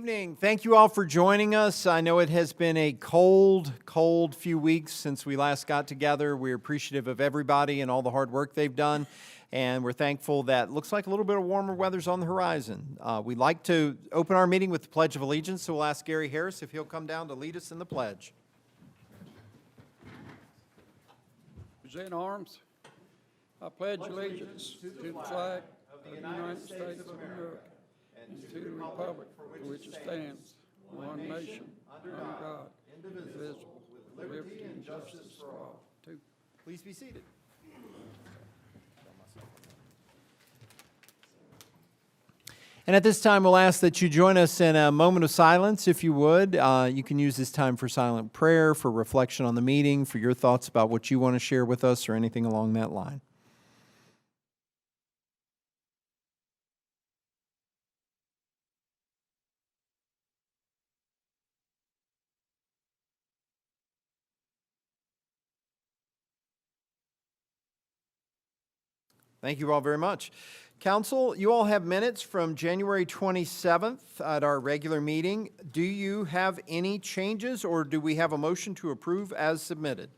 evening. Thank you all for joining us. I know it has been a cold few weeks since we last got together. We're appreciative of everybody and all the hard work they've done, and we're thankful that it looks like a little bit of warmer weather's on the horizon. We'd like to open our meeting with the Pledge of Allegiance, so we'll ask Gary Harris if he'll come down to lead us in the pledge. Present arms. I pledge allegiance to the flag of the United States of America and to the republic for which it stands, one nation, under God, indivisible, with liberty and justice for all. Please be seated. And at this time, we'll ask that you join us in a moment of silence, if you would. You can use this time for silent prayer, for reflection on the meeting, for your thoughts about what you want to share with us, or anything along that line. Thank you all very much. Council, you all have minutes from January 27th at our regular meeting. Do you have any changes, or do we have a motion to approve as submitted?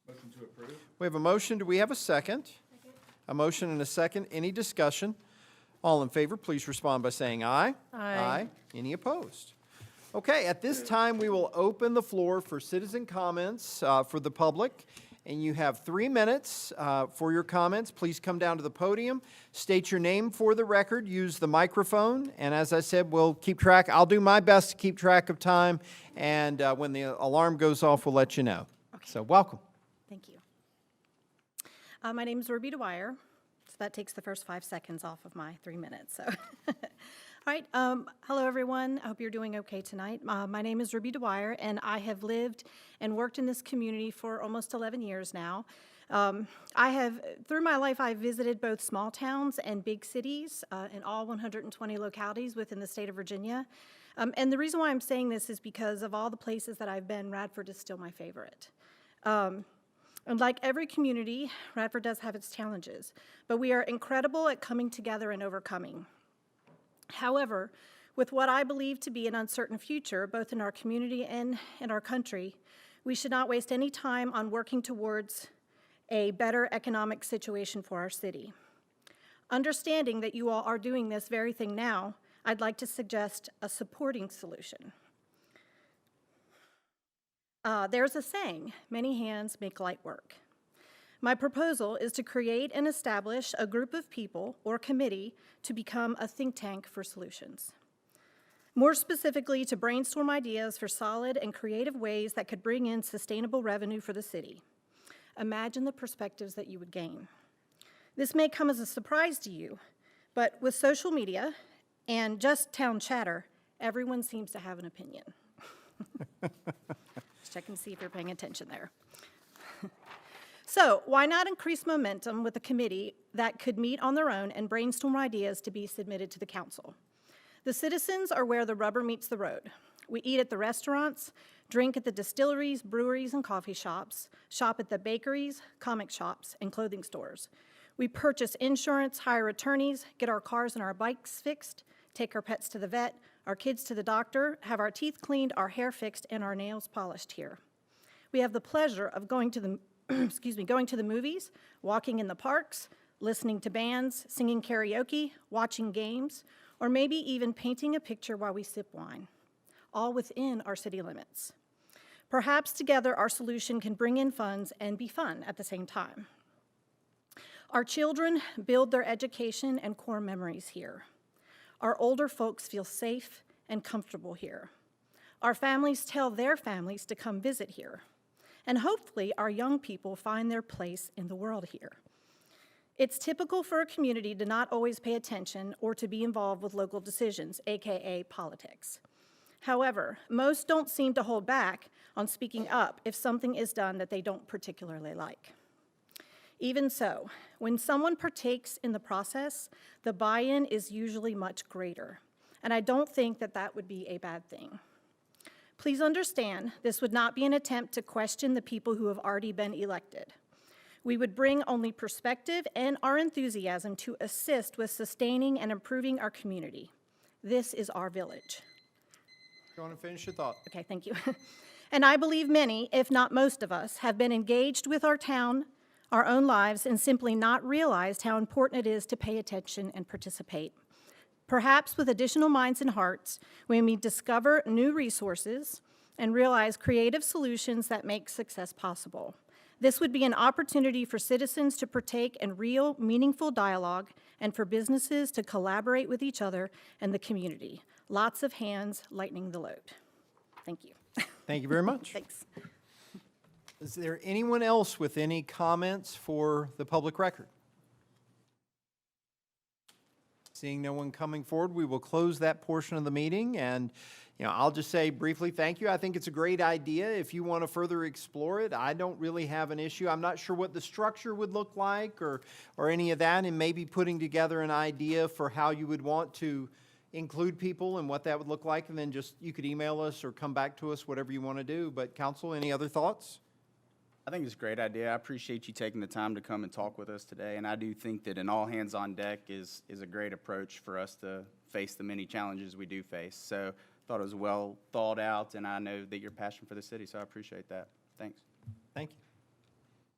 Motion to approve. We have a motion. Do we have a second? Second. A motion and a second. Any discussion? All in favor, please respond by saying aye. Aye. Any opposed? Okay, at this time, we will open the floor for citizen comments for the public. And you have 3 minutes for your comments. Please come down to the podium, state your name for the record, use the microphone, and as I said, we'll keep track. I'll do my best to keep track of time, and when the alarm goes off, we'll let you know. Okay. So welcome. Thank you. My name is Ruby Dwyer, so that takes the first 5 seconds off of my 3 minutes. So, all right. Hello, everyone. I hope you're doing okay tonight. My name is Ruby Dwyer, and I have lived and worked in this community for almost 11 years now. Through my life, I've visited both small towns and big cities in all 120 localities within the state of Virginia. And the reason why I'm saying this is because of all the places that I've been, Radford is still my favorite. And like every community, Radford does have its challenges, but we are incredible at coming together and overcoming. However, with what I believe to be an uncertain future, both in our community and in our country, we should not waste any time on working towards a better economic situation for our city. Understanding that you all are doing this very thing now, I'd like to suggest a supporting solution. There's a saying, many hands make light work. My proposal is to create and establish a group of people or committee to become a think tank for solutions. More specifically, to brainstorm ideas for solid and creative ways that could bring in sustainable revenue for the city. Imagine the perspectives that you would gain. This may come as a surprise to you, but with social media and just town chatter, everyone seems to have an opinion. Just check and see if you're paying attention there. So why not increase momentum with a committee that could meet on their own and brainstorm ideas to be submitted to the council? The citizens are where the rubber meets the road. We eat at the restaurants, drink at the distilleries, breweries, and coffee shops, shop at the bakeries, comic shops, and clothing stores. We purchase insurance, hire attorneys, get our cars and our bikes fixed, take our pets to the vet, our kids to the doctor, have our teeth cleaned, our hair fixed, and our nails polished here. We have the pleasure of going to the going to the movies, walking in the parks, listening to bands, singing karaoke, watching games, or maybe even painting a picture while we sip wine, all within our city limits. Perhaps together our solution can bring in funds and be fun at the same time. Our children build their education and core memories here. Our older folks feel safe and comfortable here. Our families tell their families to come visit here. And hopefully our young people find their place in the world here. It's typical for a community to not always pay attention or to be involved with local decisions, AKA politics. However, most don't seem to hold back on speaking up if something is done that they don't particularly like. Even so, when someone partakes in the process, the buy-in is usually much greater. And I don't think that that would be a bad thing. Please understand, this would not be an attempt to question the people who have already been elected. We would bring only perspective and our enthusiasm to assist with sustaining and improving our community. This is our village. Go on and finish your thought. Okay, thank you. And I believe many, if not most of us, have been engaged with our town, our own lives, and simply not realized how important it is to pay attention and participate. Perhaps with additional minds and hearts, when we discover new resources and realize creative solutions that make success possible. This would be an opportunity for citizens to partake in real, meaningful dialogue and for businesses to collaborate with each other and the community. Lots of hands lightening the load. Thank you. Thank you very much. Thanks. Is there anyone else with any comments for the public record? Seeing no one coming forward, we will close that portion of the meeting. And, I'll just say briefly, thank you. I think it's a great idea. If you want to further explore it, I don't really have an issue. I'm not sure what the structure would look like or any of that, and maybe putting together an idea for how you would want to include people and what that would look like, and then just, you could email us or come back to us, whatever you want to do. But council, any other thoughts? I think it's a great idea. I appreciate you taking the time to come and talk with us today, and I do think that an all-hands-on-deck is a great approach for us to face the many challenges we do face. So I thought it was well thought out, and I know that you're passionate for the city, so I appreciate that. Thanks. Thank you.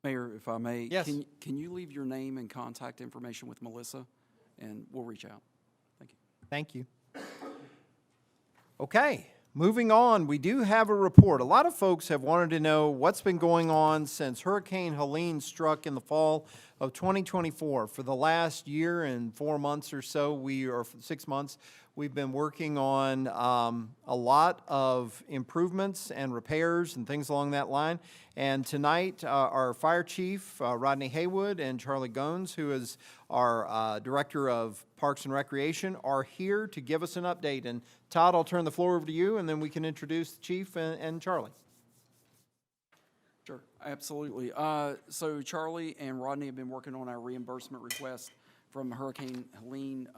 Mayor, if I may. Yes. Can you leave your name and contact information with Melissa, and we'll reach out? Thank you. Thank you. Okay, moving on, we do have a report. A lot of folks have wanted to know what's been going on since Hurricane Helene struck in the fall of 2024. For the last year and 4 months or so, or 6 months, we've been working on a lot of improvements and repairs and things along that line. And tonight, our fire chief, Rodney Haywood, and Charlie Gones, who is our director of Parks and Recreation, are here to give us an update. And Todd, I'll turn the floor over to you, and then we can introduce the chief and Charlie. Sure, absolutely. So Charlie and Rodney have been working on our reimbursement request from Hurricane Helene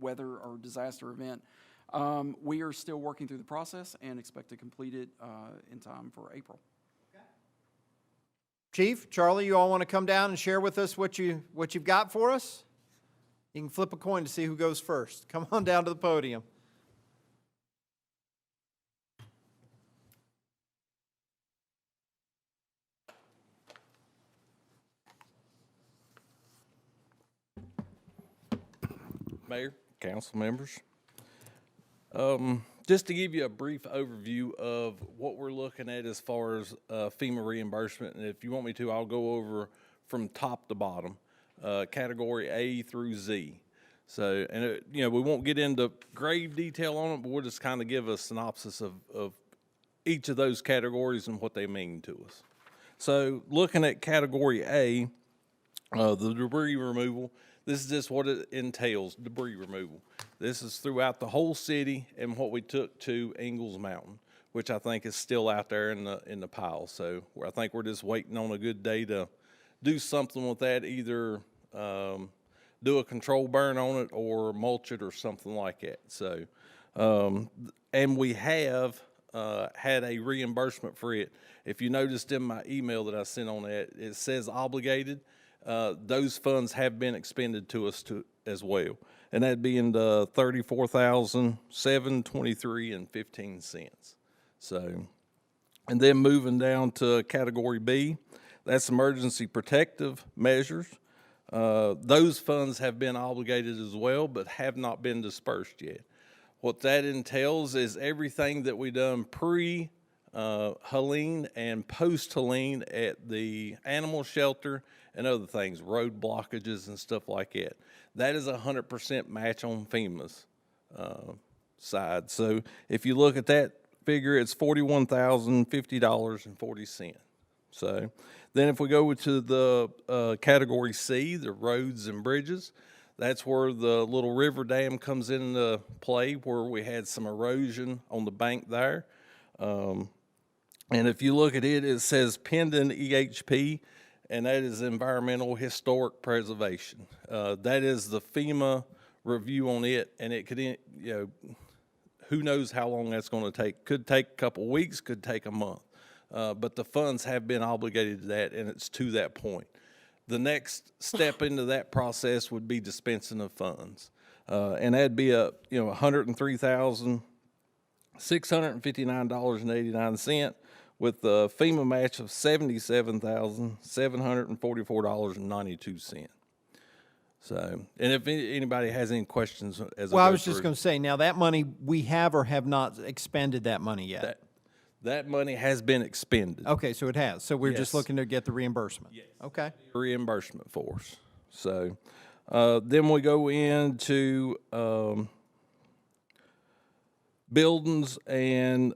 weather or disaster event. We are still working through the process and expect to complete it in time for April. Chief, Charlie, you all want to come down and share with us what you've got for us? You can flip a coin to see who goes first. Come on down to the podium. Mayor, council members. Just to give you a brief overview of what we're looking at as far as FEMA reimbursement, and if you want me to, I'll go over from top to bottom, category A through Z. So, and we won't get into grave detail on it, but we'll just kind of give a synopsis of each of those categories and what they mean to us. So, looking at category A, the debris removal. This is just what it entails, debris removal. This is throughout the whole city and what we took to Ingalls Mountain, which I think is still out there in the pile. So I think we're just waiting on a good day to do something with that, either do a control burn on it or mulch it or something like that. So, and we have had a reimbursement for it. If you noticed in my email that I sent on that, it says obligated. Those funds have been expended to us as well, and that'd be in the $34,723.15. So, and then moving down to category B, that's emergency protective measures. Those funds have been obligated as well, but have not been dispersed yet. What that entails is everything that we done pre-Helene and post-Helene at the animal shelter and other things, road blockages and stuff like that. That is 100% match on FEMA's side. So if you look at that figure, it's $41,050.40. So then if we go to the category C, the roads and bridges, that's where the little river dam comes into play, where we had some erosion on the bank there. And if you look at it, it says pending EHP, and that is environmental historic preservation. That is the FEMA review on it, and it could, who knows how long that's going to take. Could take a couple weeks, could take a month. But the funds have been obligated to that, and it's to that point. The next step into that process would be dispensing of funds. And that'd be $103,659.89 with a FEMA match of $77,744.92. So, and if anybody has any questions as Well, I I go was just through, going to say, now that money, we have or have not expended that money yet? that money has been expended. Okay, so it has. So we're just Yes. looking to get the reimbursement? Yes. Okay. Reimbursement for us. So, then we go into, buildings and,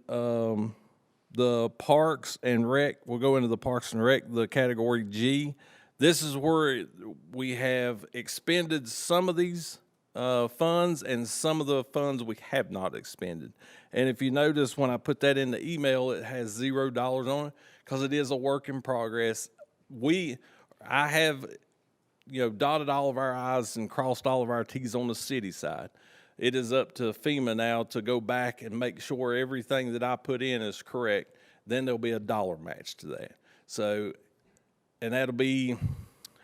the Parks and Rec. We'll go into the Parks and Rec, the category G. This is where we have expended some of these funds and some of the funds we have not expended. And if you notice, when I put that in the email, it has $0 on it because it is a work in progress. I have, dotted all of our I's and crossed all of our T's on the city side. It is up to FEMA now to go back and make sure everything that I put in is correct. Then there'll be a dollar match to that. So, and that'll be,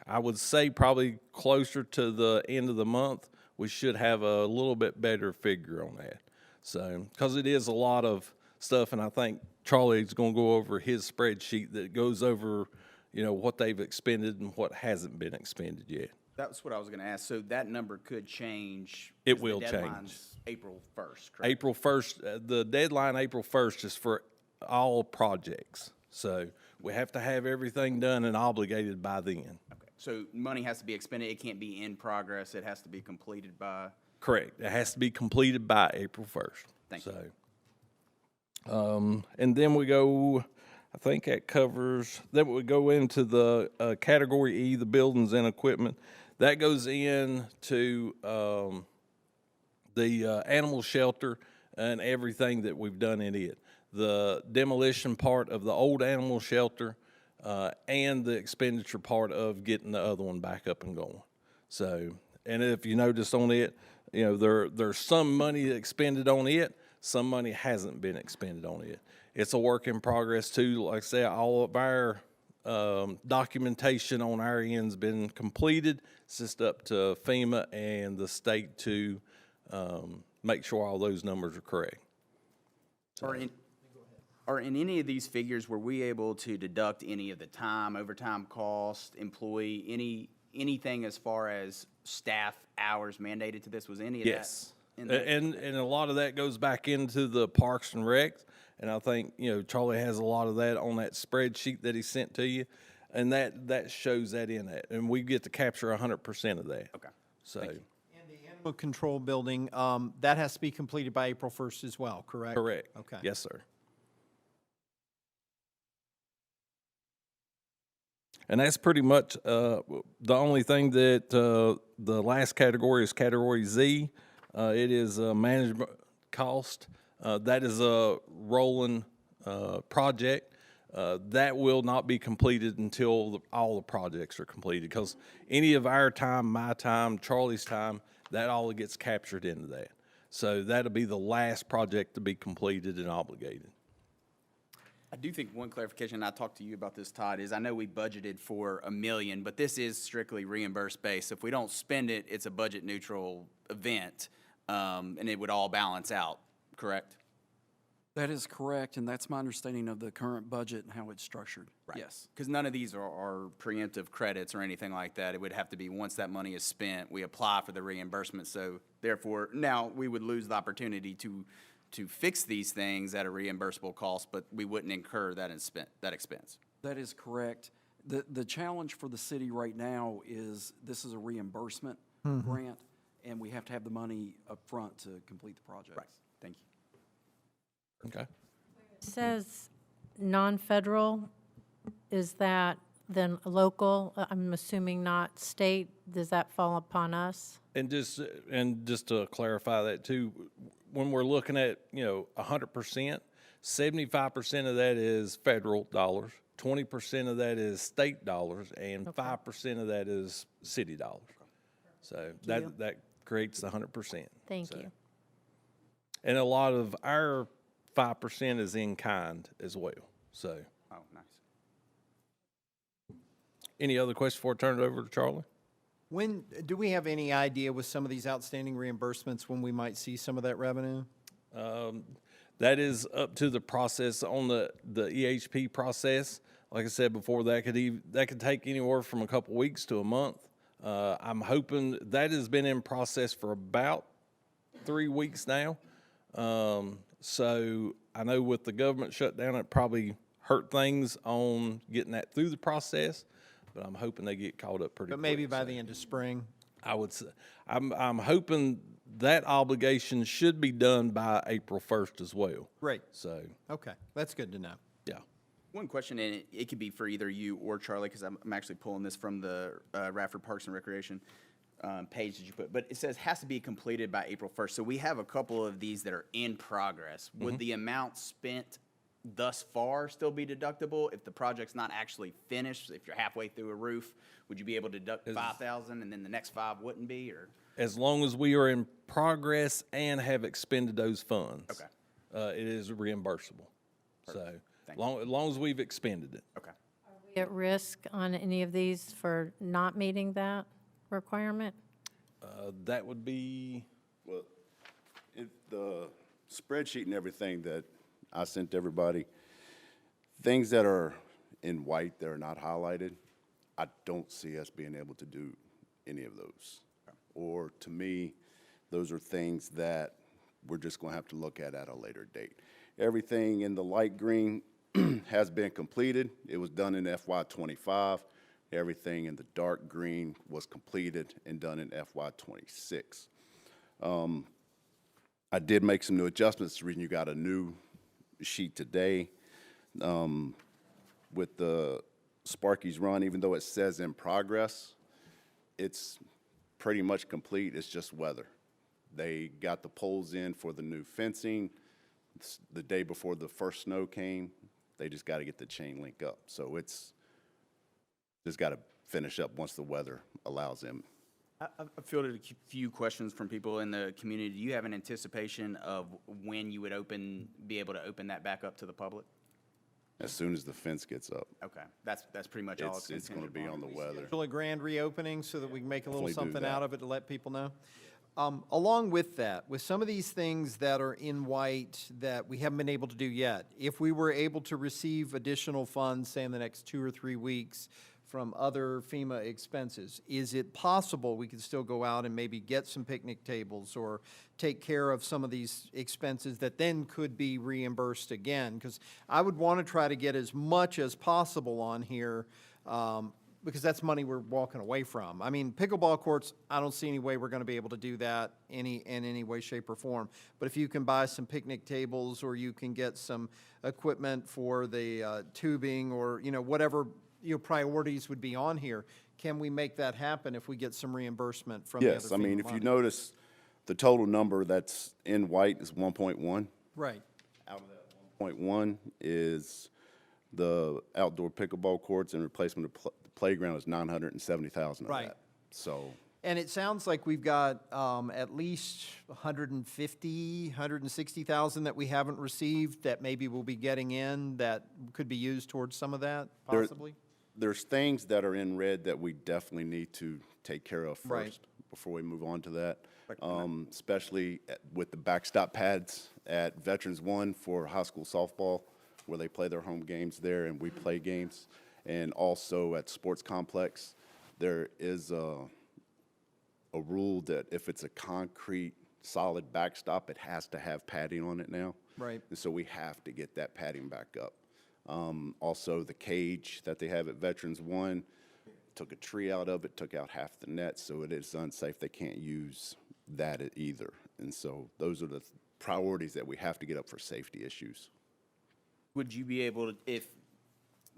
I would say, probably closer to the end of the month. We should have a little bit better figure on that. So, because it is a lot of stuff, and I think Charlie's going to go over his spreadsheet that goes over, what they've expended and what hasn't been expended yet. That's what I was going to ask. So that number could change. It 'cause the will change. deadline's April 1st, correct? April 1st, the deadline, April 1st, is for all projects. So we have to have everything done and obligated by then. Okay. So money has to be expended. It can't be in progress. It has to be completed by. Correct. It has to be completed by April 1st. Thank you. And then we go, I think that covers, then we go into the category E, the buildings and equipment. That goes into the animal shelter and everything that we've done in it. The demolition part of the old animal shelter and the expenditure part of getting the other one back up and going. So, and if you notice on it, there's some money expended on it, some money hasn't been expended on it. It's a work in progress too. Like I said, all of our documentation on our end's been completed. It's just up to FEMA and the state to make sure all those numbers are correct. Are in any of these figures, were we able to deduct any of the time, overtime cost, employee, anything as far as staff hours mandated to this? Was any of Yes. that? In there? And a lot of that goes back into the Parks and Rec. And I think, Charlie has a lot of that on that spreadsheet that he sent to you. And that shows that in that. And we get to capture 100% of that. Okay. So, And the animal control building, that has to be completed by April 1st as well, correct? correct. Okay. Yes, sir. And that's pretty much the only thing that the last category is category Z. It is management cost. That is a rolling project. That will not be completed until all the projects are completed, because any of our time, my time, Charlie's time, that all gets captured into that. So that'll be the last project to be completed and obligated. I do think one clarification, I talked to you about this, Todd, is I know we budgeted for $1 million, but this is strictly reimbursed based. If we don't spend it, it's a budget neutral event, and it would all balance out, correct? That is correct, and that's my understanding of the current budget and how it's structured. Yes. Because none of these are preemptive credits or anything like that. It would have to be, once that money is spent, we apply for the reimbursement. So therefore, now we would lose the opportunity to fix these things at a reimbursable cost, but we wouldn't incur that expense. That is correct. The challenge for the city right now is this is a reimbursement grant, and we have to have the money up front to complete the project. Right. Thank you. Okay. It says non-federal, is that then local? I'm assuming not state. Does that fall upon us? And just to clarify that too, when we're looking at 100%, 75% of that is federal dollars, 20% of that is state dollars, and 5% of that is city dollars. So that creates the 100%. Thank you. And a lot of our 5% is in kind as well. So, Oh, nice. any other questions before I turn it over to Charlie? When, do we have any idea with some of these outstanding reimbursements when we might see some of that revenue? That is up to the process on the EHP process. Like I said before, that could take anywhere from a couple weeks to a month. I'm hoping that has been in process for about 3 weeks now. So I know with the government shutdown, it probably hurt things on getting that through the process, but I'm hoping they get caught up pretty But quick. maybe by So the end of spring? I would say, I'm hoping that obligation should be done by April 1st as well. Great. So, Okay, that's good to know. yeah. One question, and it could be for either you or Charlie, because I'm actually pulling this from the Radford Parks and Recreation page that you put, but it says has to be completed by April 1st. So we have a couple of these that are in progress. Would the amount spent thus far still be deductible if the project's not actually finished? If you're halfway through a roof, would you be able to deduct 5,000 and then the next 5 wouldn't be, or? As long as we are in progress and have expended those funds. Okay. It is reimbursable. So, Thank as long as we've expended it. Okay. At risk on any of these for not meeting that requirement? That would be, Well, the spreadsheet and everything that I sent to everybody, things that are in white that are not highlighted, I don't see us being able to do any of those. Or to me, those are things that we're just going to have to look at a later date. Everything in the light green has been completed. It was done in FY '25. Everything in the dark green was completed and done in FY '26. I did make some new adjustments. The reason you got a new sheet today with the Sparky's Run, even though it says in progress, it's pretty much complete. It's just weather. They got the poles in for the new fencing the day before the first snow came. They just got to get the chain link up. So it's just got to finish up once the weather allows them. I fielded a few questions from people in the community. Do you have an anticipation of when you would be able to open that back up to the public? As soon as the fence gets up, Okay, that's pretty much all it's it's going to contingent be upon. on the weather. Schedule a grand reopening so that we can make a little Definitely do something that. out of it to let people know. Along with that, with some of these things that are in white that we haven't been able to do yet, if we were able to receive additional funds, say in the next 2 or 3 weeks from other FEMA expenses, is it possible we could still go out and maybe get some picnic tables or take care of some of these expenses that then could be reimbursed again? Because I would want to try to get as much as possible on here, because that's money we're walking away from. I mean, pickleball courts, I don't see any way we're going to be able to do that in any way, shape, or form. But if you can buy some picnic tables, or you can get some equipment for the tubing, or, you know, whatever your priorities would be on here, can we make that happen if we get some reimbursement from the other Yes, I mean, FEMA if you money? notice, the total number that's in white is 1.1. Right. Out of that 1.1 is the outdoor pickleball courts and replacement of the playground is 970,000 of Right. that. So, And it sounds like we've got at least 150, 160,000 that we haven't received that maybe we'll be getting in that could be used towards some of that, There- possibly? there's things that are in red that we definitely need to take care of Right. first before we move on to that. Especially with the backstop pads at Veterans One for high school softball, where they play their home games there and we play games. And also at Sports Complex, there is a rule that if it's a concrete, solid backstop, it has to have padding on it now. Right. And so we have to get that padding back up. Also, the cage that they have at Veterans One, took a tree out of it, took out half the net, so it is unsafe. They can't use that either. And so those are the priorities that we have to get up for safety issues. Would you be able to,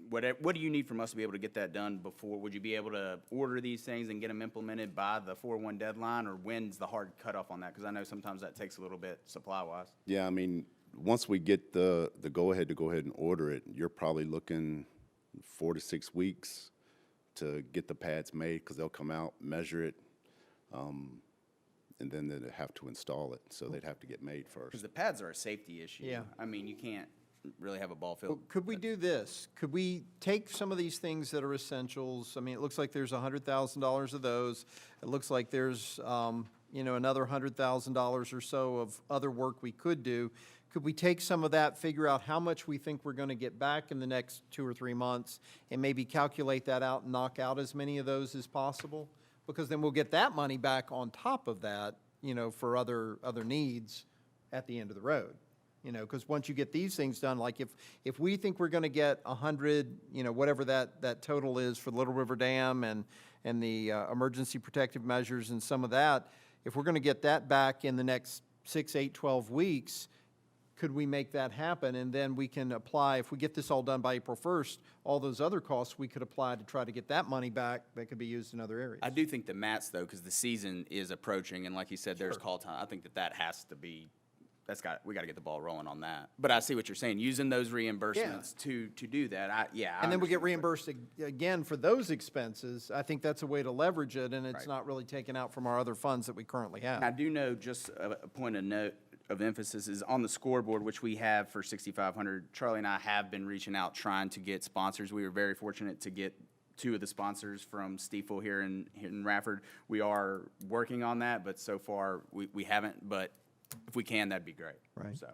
what do you need from us to be able to get that done before? Would you be able to order these things and get them implemented by the 4/1 deadline, or when's the hard cutoff on that? Because I know sometimes that takes a little bit supply-wise. Yeah, I mean, once we get the go-ahead to go ahead and order it, you're probably looking 4 to 6 weeks to get the pads made, because they'll come out, measure it, and then they'd have to install it. So they'd have to get made Because first. the pads are a safety issue. Yeah. I mean, you can't, really have a ball field. Could we do this? Could we take some of these things that are essentials? I mean, it looks like there's $100,000 of those. It looks like there's, another $100,000 or so of other work we could do. Could we take some of that, figure out how much we think we're going to get back in the next 2 or 3 months, and maybe calculate that out and knock out as many of those as possible? Because then we'll get that money back on top of that, for other needs at the end of the road. Because once you get these things done, like if we think we're going to get 100, whatever that total is for the Little River Dam and the emergency protective measures and some of that, if we're going to get that back in the next 6, 8, 12 weeks, could we make that happen? And then we can apply, if we get this all done by April 1st, all those other costs we could apply to try to get that money back that could be used in other areas. I do think the mats, though, because the season is approaching, and like you said, there's call time. I think that has to be, we got to get the ball rolling on that. But I see what you're saying, using those reimbursements to do that. And then we get reimbursed again for those expenses. I think that's a way to leverage it, and it's not really taken out from our other funds that we currently have. I do know, just a point of note of emphasis is on the scoreboard, which we have for 6,500. Charlie and I have been reaching out, trying to get sponsors. We were very fortunate to get 2 of the sponsors from Stiefel here in Radford. We are working on that, but so far we haven't. But if we can, that'd be great. Right. So.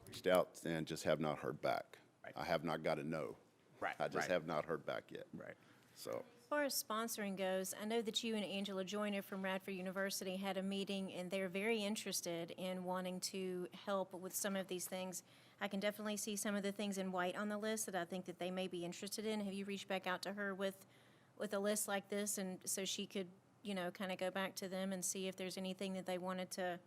Reached out and just have not heard back. Right. I have not got a no. Right, I just right. have not heard back yet. Right. So, As far as sponsoring goes, I know that you and Angela Joyner from Radford University had a meeting, and they're very interested in wanting to help with some of these things. I can definitely see some of the things in white on the list that I think that they may be interested in. Have you reached back out to her with a list like this, and so she could, kind of go back to them and see if there's anything that they wanted to,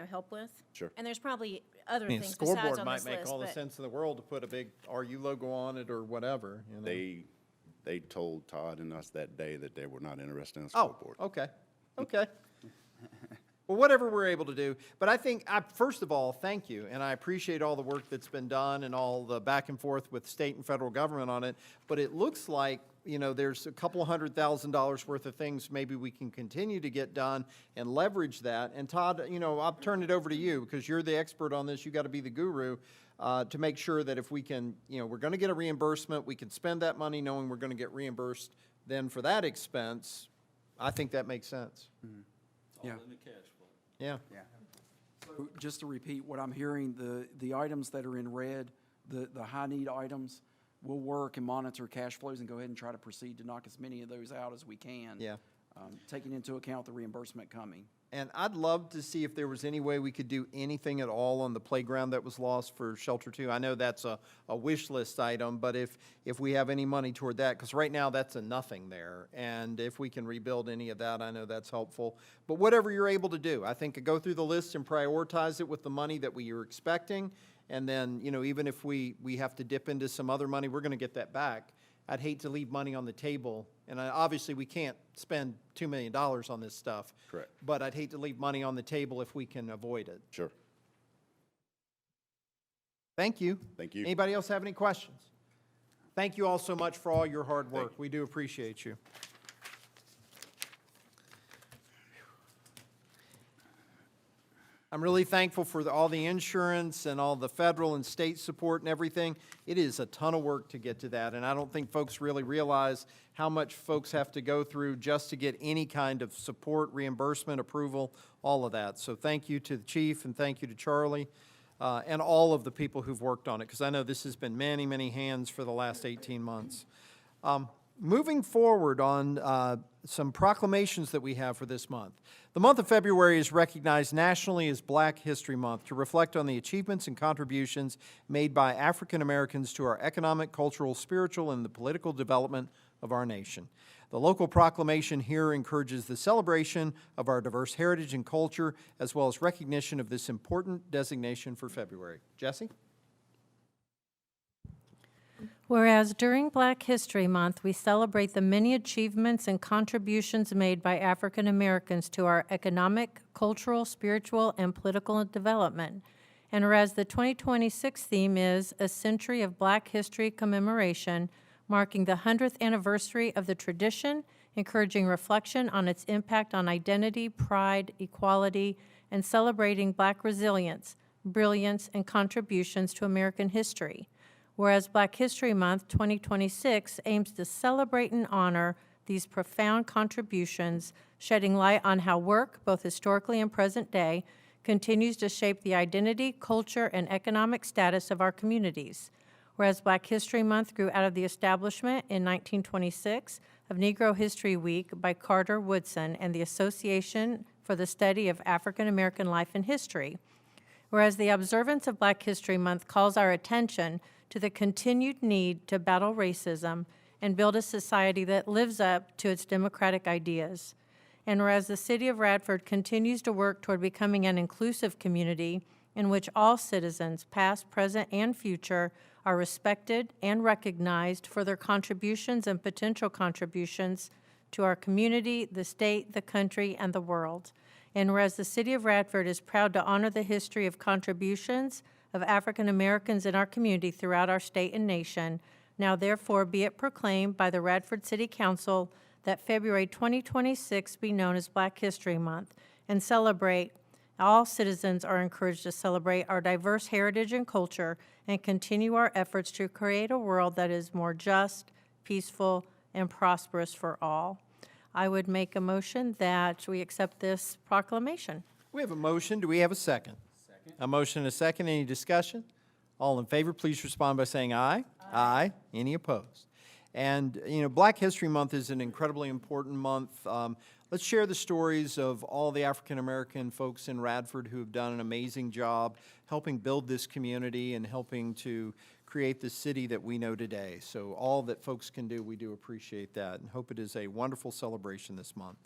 help with? Sure. And there's probably other I mean, things besides scoreboard on might this make list, all the but sense in the world to put a big RU logo on it or whatever. they told Todd and us that day that they were not interested in a Oh, scoreboard. okay. Well, whatever we're able to do. But I think, first of all, thank you, and I appreciate all the work that's been done and all the back and forth with state and federal government on it. But it looks like, there's a couple $100,000 worth of things maybe we can continue to get done and leverage that. And Todd, I'll turn it over to you because you're the expert on this. You got to be the guru to make sure that if we can, we're going to get a reimbursement, we can spend that money knowing we're going to get reimbursed then for that expense. I think that makes sense. Yeah. Yeah. So just to repeat what I'm hearing, the items that are in red, the high-need items, we'll work and monitor cash flows and go ahead and try to proceed to knock as many of those out as we can. Yeah. Taking into account the reimbursement coming. And I'd love to see if there was any way we could do anything at all on the playground that was lost for Shelter 2. I know that's a wish list item, but if we have any money toward that, because right now that's a nothing there. And if we can rebuild any of that, I know that's helpful. But whatever you're able to do, I think go through the list and prioritize it with the money that we are expecting. And then, even if we have to dip into some other money, we're going to get that back. I'd hate to leave money on the table, and obviously we can't spend $2 million on this stuff. Correct. But I'd hate to leave money on the table if we can avoid it. Sure. Thank you. Thank you. Anybody else have any questions? Thank you all so much for all your hard work. We do appreciate you. I'm really thankful for all the insurance and all the federal and state support and everything. It is a ton of work to get to that, and I don't think folks really realize how much folks have to go through just to get any kind of support, reimbursement, approval, all of that. So thank you to the chief and thank you to Charlie and all of the people who've worked on it, because I know this has been many, many hands for the last 18 months. Moving forward on some proclamations that we have for this month. The month of February is recognized nationally as Black History Month to reflect on the achievements and contributions made by African Americans to our economic, cultural, spiritual, and the political development of our nation. The local proclamation here encourages the celebration of our diverse heritage and culture, as well as recognition of this important designation for February. Jesse? Whereas during Black History Month, we celebrate the many achievements and contributions made by African Americans to our economic, cultural, spiritual, and political development. And whereas the 2026 theme is A Century of Black History Commemoration, marking the 100th anniversary of the tradition, encouraging reflection on its impact on identity, pride, equality, and celebrating Black resilience, brilliance, and contributions to American history. Whereas Black History Month 2026 aims to celebrate and honor these profound contributions, shedding light on how work, both historically and present day, continues to shape the identity, culture, and economic status of our communities. Whereas Black History Month grew out of the establishment in 1926 of Negro History Week by Carter Woodson and the Association for the Study of African American Life and History. Whereas the observance of Black History Month calls our attention to the continued need to battle racism and build a society that lives up to its democratic ideas. And whereas the City of Radford continues to work toward becoming an inclusive community in which all citizens, past, present, and future, are respected and recognized for their contributions and potential contributions to our community, the state, the country, and the world. And whereas the City of Radford is proud to honor the history of contributions of African Americans in our community throughout our state and nation, now therefore be it proclaimed by the Radford City Council that February 2026 be known as Black History Month and celebrate. All citizens are encouraged to celebrate our diverse heritage and culture and continue our efforts to create a world that is more just, peaceful, and prosperous for all. I would make a motion that we accept this proclamation. We have a motion. Do we have a second? Second. A motion and a second. Any discussion? All in favor, please respond by saying aye. Aye. Any opposed? And, you know, Black History Month is an incredibly important month. Let's share the stories of all the African-American folks in Radford who have done an amazing job helping build this community and helping to create the city that we know today. So all that folks can do, we do appreciate that and hope it is a wonderful celebration this month.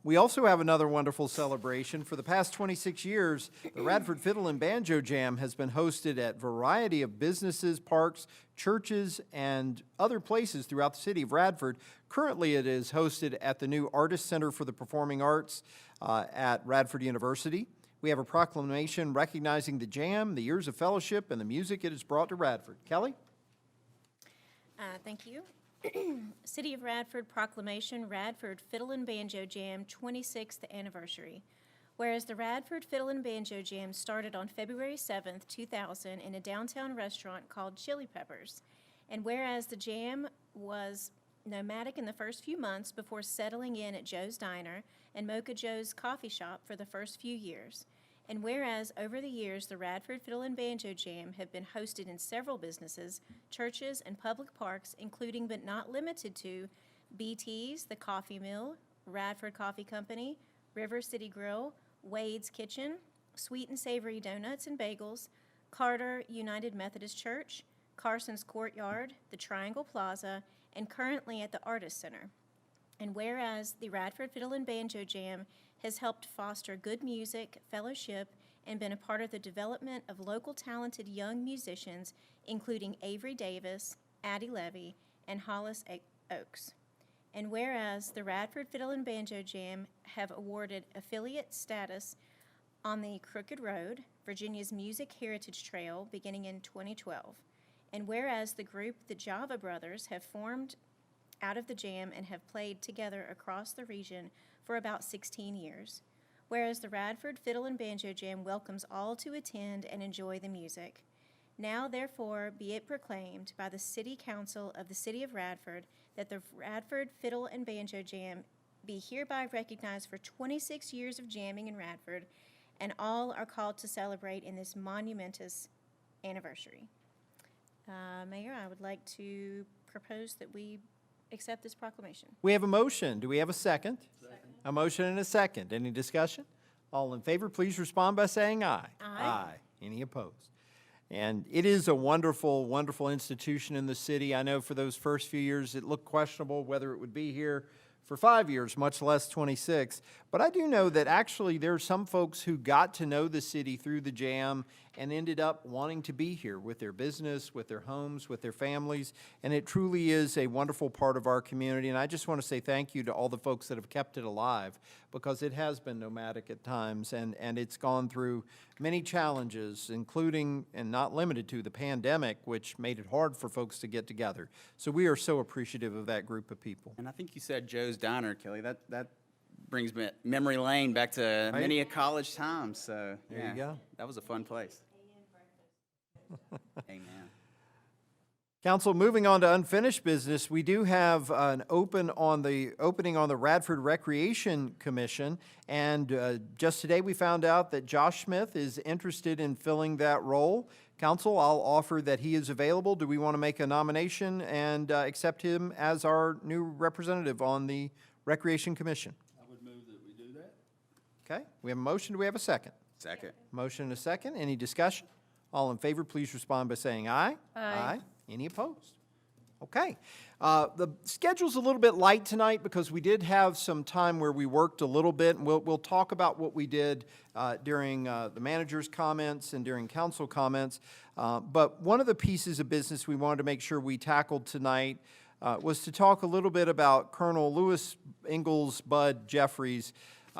We also have another wonderful celebration. For the past 26 years, the Radford Fiddle and Banjo Jam has been hosted at a variety of businesses, parks, churches, and other places throughout the city of Radford. Currently, it is hosted at the new Artist Center for the Performing Arts at Radford University. We have a proclamation recognizing the jam, the years of fellowship, and the music it has brought to Radford. Kelly? Thank you. City of Radford Proclamation, Radford Fiddle and Banjo Jam 26th Anniversary. Whereas the Radford Fiddle and Banjo Jam started on February 7th, 2000 in a downtown restaurant called Chili Peppers. And whereas the jam was nomadic in the first few months before settling in at Joe's Diner and Mocha Joe's Coffee Shop for the first few years. And whereas over the years, the Radford Fiddle and Banjo Jam have been hosted in several businesses, churches, and public parks, including but not limited to BT's, The Coffee Mill, Radford Coffee Company, River City Grill, Wade's Kitchen, Sweet and Savory Donuts and Bagels, Carter United Methodist Church, Carson's Courtyard, the Triangle Plaza, and currently at the Artist Center. And whereas the Radford Fiddle and Banjo Jam has helped foster good music, fellowship, and been a part of the development of local talented young musicians, including Avery Davis, Addie Levy, and Hollis Oaks. And whereas the Radford Fiddle and Banjo Jam have awarded affiliate status on the Crooked Road, Virginia's Music Heritage Trail, beginning in 2012. And whereas the group, the Java Brothers, have formed out of the jam and have played together across the region for about 16 years. Whereas the Radford Fiddle and Banjo Jam welcomes all to attend and enjoy the music. Now, therefore, be it proclaimed by the City Council of the City of Radford that the Radford Fiddle and Banjo Jam be hereby recognized for 26 years of jamming in Radford, and all are called to celebrate in this monumentous anniversary. Mayor, I would like to propose that we accept this proclamation. We have a motion. Do we have a second? Second. A motion and a second. Any discussion? All in favor, please respond by saying aye. Aye. Any opposed? And it is a wonderful, wonderful institution in the city. I know for those first few years, it looked questionable whether it would be here for 5 years, much less 26. But I do know that actually there are some folks who got to know the city through the jam and ended up wanting to be here with their business, with their homes, with their families. And it truly is a wonderful part of our community. And I just want to say thank you to all the folks that have kept it alive, because it has been nomadic at times, and it's gone through many challenges, including and not limited to the pandemic, which made it hard for folks to get together. So we are so appreciative of that group of people. And I think you said Joe's Diner, Kelly. That brings me memory lane back to many a college time, so, There you yeah, go. that was a fun place. Amen. Council, moving on to unfinished business, we do have an opening on the Radford Recreation Commission, and just today we found out that Josh Smith is interested in filling that role. Council, I'll offer that he is available. Do we want to make a nomination and accept him as our new representative on the Recreation Commission? I would move that we do that. Okay, we have a motion. Do we have a second? Second. Motion and a second. Any discussion? All in favor, please respond by saying aye. Aye. Any opposed? Okay. The schedule's a little bit light tonight because we did have some time where we worked a little bit, and we'll talk about what we did during the manager's comments and during council comments. But one of the pieces of business we wanted to make sure we tackled tonight was to talk a little bit about Colonel Lewis Ingalls Bud Jeffries.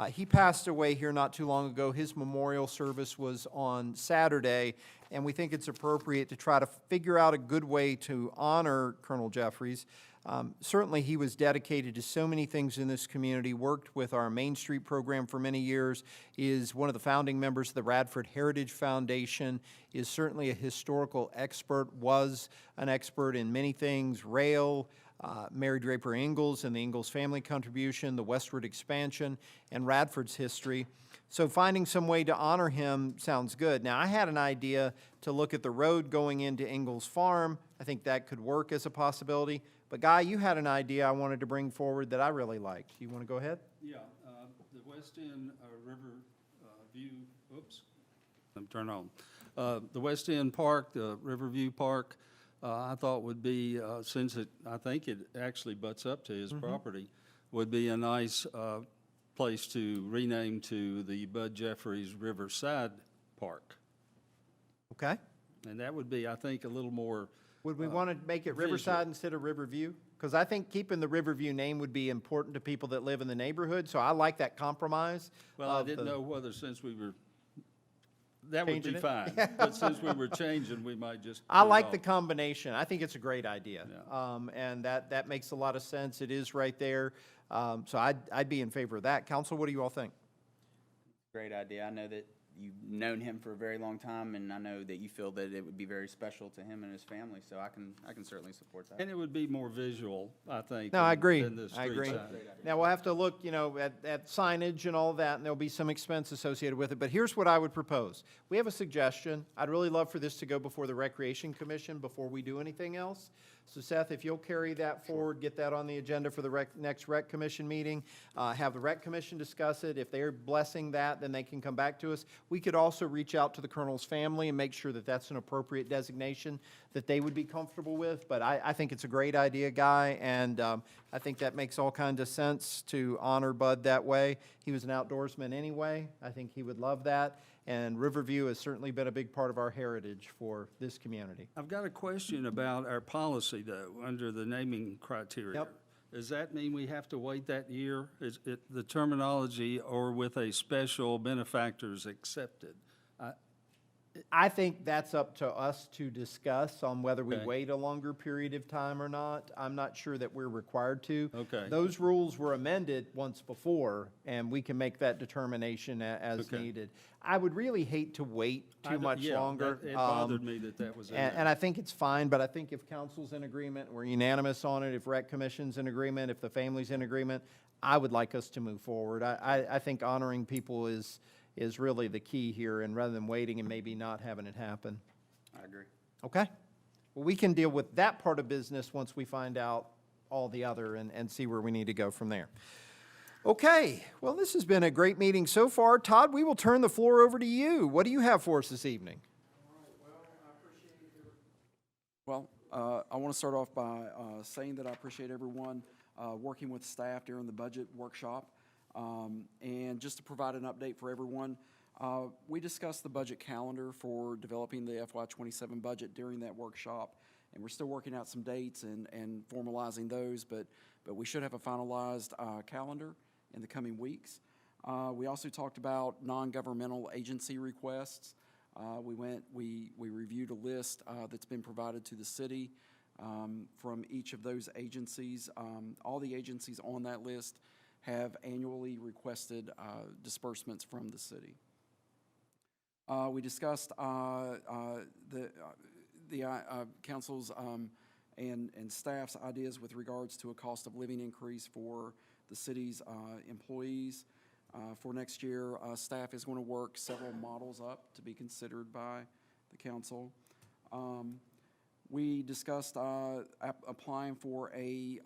He passed away here not too long ago. His memorial service was on Saturday, and we think it's appropriate to try to figure out a good way to honor Colonel Jeffries. Certainly, he was dedicated to so many things in this community, worked with our Main Street program for many years, is one of the founding members of the Radford Heritage Foundation, is certainly a historical expert, was an expert in many things, rail, Mary Draper Ingalls and the Ingalls family contribution, the westward expansion, and Radford's history. So finding some way to honor him sounds good. Now, I had an idea to look at the road going into Ingalls Farm. I think that could work as a possibility. But Guy, you had an idea I wanted to bring forward that I really liked. You want to go ahead? Yeah, the West End River View, turn on. The West End Park, the Riverview Park, I thought would be, since I think it actually butts up to his property, would be a nice place to rename to the Bud Jeffries Riverside Park. Okay. And that would be, I think, a little more. Would we want to make it Riverside instead of Riverview? Because I think keeping the Riverview name would be important to people that live in the neighborhood, so I like that compromise. Well, I of didn't the- know whether since we were, that would Changing be it? fine. But since we were changing, we might just. I do it like the all. combination. I think it's a great idea. Yeah. And that makes a lot of sense. It is right there. So I'd be in favor of that. Council, what do you all think? Great idea. I know that you've known him for a very long time, and I know that you feel that it would be very special to him and his family, so I can certainly support that. And it would be more visual, I think. No, I than- agree. than the I street agree. sign. Now, we'll have to look, at signage and all that, and there'll be some expense associated with it. But here's what I would propose. We have a suggestion. I'd really love for this to go before the Recreation Commission before we do anything else. So Seth, if you'll carry that forward, get that on the agenda for the next Rec Commission meeting, have the Rec Commission discuss it. If they're blessing that, then they can come back to us. We could also reach out to the Colonel's family and make sure that that's an appropriate designation that they would be comfortable with. But I think it's a great idea, Guy, and I think that makes all kinds of sense to honor Bud that way. He was an outdoorsman anyway. I think he would love that. And Riverview has certainly been a big part of our heritage for this community. I've got a question about our policy, though, under the naming criteria. Yep. Does that mean we have to wait that year? Is it the terminology, or with a special benefactors accepted? I think that's up to us to discuss on whether we Okay. wait a longer period of time or not. I'm not sure that we're required to. Okay. Those rules were amended once before, and we can make that determination as Okay. needed. I would really hate to wait too much longer. It bothered me that was in there. And I think it's fine, but I think if council's in agreement, we're unanimous on it, if rec commission's in agreement, if the family's in agreement, I would like us to move forward. I think honoring people is really the key here, and rather than waiting and maybe not having it happen. I agree. Okay? Well, we can deal with that part of business once we find out all the other and see where we need to go from there. Okay, well, this has been a great meeting so far. Todd, we will turn the floor over to you. What do you have for us this evening? Well, I want to start off by saying that I appreciate everyone working with staff during the budget workshop. And just to provide an update for everyone, we discussed the budget calendar for developing the FY27 budget during that workshop, and we're still working out some dates and formalizing those, but we should have a finalized calendar in the coming weeks. We also talked about non-governmental agency requests. We reviewed a list that's been provided to the city from each of those agencies. All the agencies on that list have annually requested disbursements from the city. We discussed the council's and staff's ideas with regards to a cost of living increase for the city's employees. For next year, staff is going to work several models up to be considered by the council. We discussed applying for a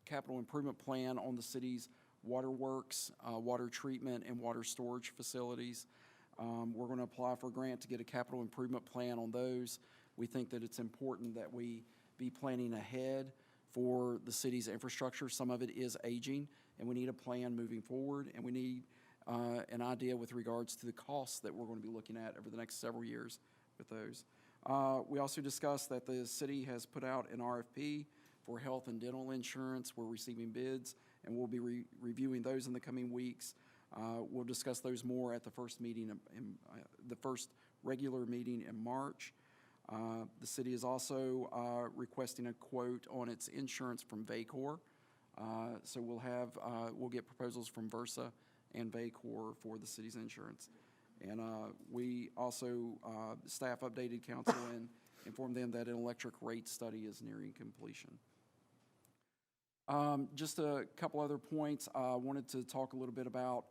capital improvement plan on the city's waterworks, water treatment, and water storage facilities. We're going to apply for a grant to get a capital improvement plan on those. We think that it's important that we be planning ahead for the city's infrastructure. Some of it is aging, and we need a plan moving forward, and we need an idea with regards to the costs that we're going to be looking at over the next several years with those. We also discussed that the city has put out an RFP for health and dental insurance. We're receiving bids, and we'll be reviewing those in the coming weeks. We'll discuss those more at the first meeting, the first regular meeting in March. The city is also requesting a quote on its insurance from Vacor. So we'll get proposals from Versa and Vacor for the city's insurance. And we also, staff updated council and informed them that an electric rate study is nearing completion. Just a couple other points. I wanted to talk a little bit about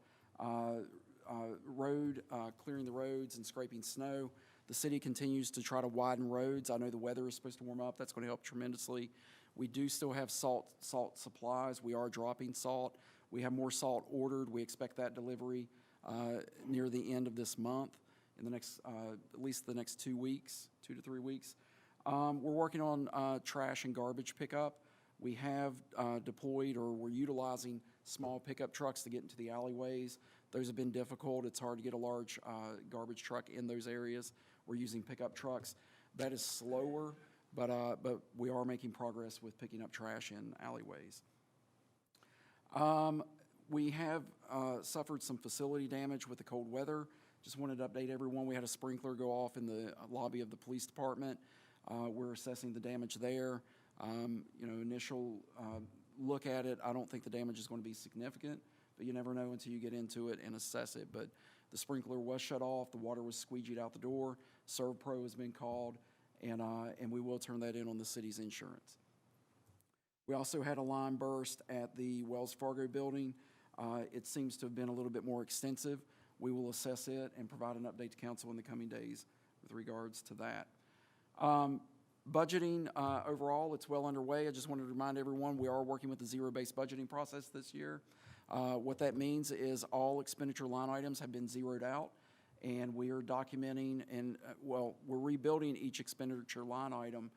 clearing the roads and scraping snow. The city continues to try to widen roads. I know the weather is supposed to warm up. That's going to help tremendously. We do still have salt supplies. We are dropping salt. We have more salt ordered. We expect that delivery near the end of this month, in the next, at least the next 2 weeks, 2 to 3 weeks. We're working on trash and garbage pickup. We have deployed, or we're utilizing small pickup trucks to get into the alleyways. Those have been difficult. It's hard to get a large garbage truck in those areas. We're using pickup trucks. That is slower, but we are making progress with picking up trash in alleyways. We have suffered some facility damage with the cold weather. Just wanted to update everyone. We had a sprinkler go off in the lobby of the police department. We're assessing the damage there. Initial look at it, I don't think the damage is going to be significant, but you never know until you get into it and assess it. But the sprinkler was shut off. The water was squeegeed out the door. ServPro has been called, and we will turn that in on the city's insurance. We also had a line burst at the Wells Fargo building. It seems to have been a little bit more extensive. We will assess it and provide an update to council in the coming days with regards to that. Budgeting, overall, it's well underway. I just wanted to remind everyone we are working with the zero-based budgeting process this year. What that means is all expenditure line items have been zeroed out, and we are documenting and, we're rebuilding each expenditure line item